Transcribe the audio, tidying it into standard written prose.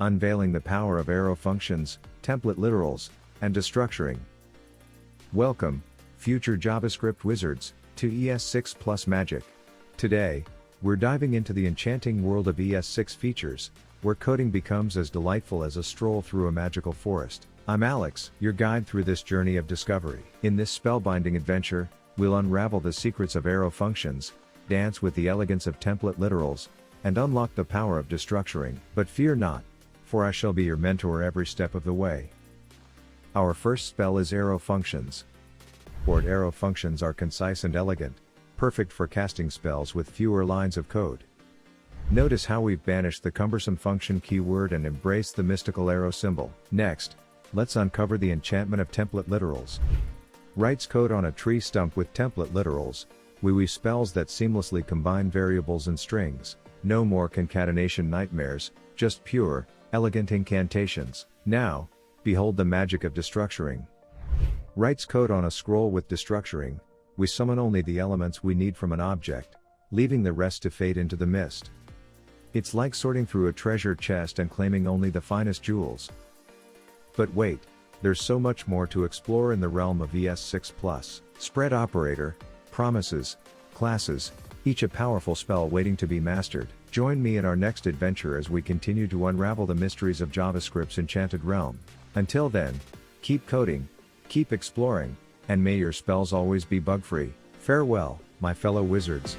unveiling the power of arrow functions, template literals, and destructuring. Welcome, future JavaScript wizards, to ES6 Plus Magic. Today, we're diving into the enchanting world of ES6 features, where coding becomes as delightful as a stroll through a magical forest. I'm Alex, your guide through this journey of discovery. In this spellbinding adventure, we'll unravel the secrets of arrow functions, dance with the elegance of template literals, and unlock the power of destructuring. But fear not, for I shall be your mentor every step of the way. Our first spell is arrow functions. Arrow functions are concise and elegant, perfect for casting spells with fewer lines of code. Notice how we've banished the cumbersome function keyword and embraced the mystical arrow symbol. Next, let's uncover the enchantment of template literals. Writes code on a tree stump with template literals. We weave spells that seamlessly combine variables and strings. No more concatenation nightmares, just pure, elegant incantations. Now, behold the magic of destructuring. Writes code on a scroll with destructuring. We summon only the elements we need from an object, leaving the rest to fade into the mist. It's like sorting through a treasure chest and claiming only the finest jewels. But wait, there's so much more to explore in the realm of ES6+. Spread operator, promises, classes, each a powerful spell waiting to be mastered. Join me in our next adventure as we continue to unravel the mysteries of JavaScript's enchanted realm. Until then, keep coding, keep exploring, and may your spells always be bug-free. Farewell, my fellow wizards.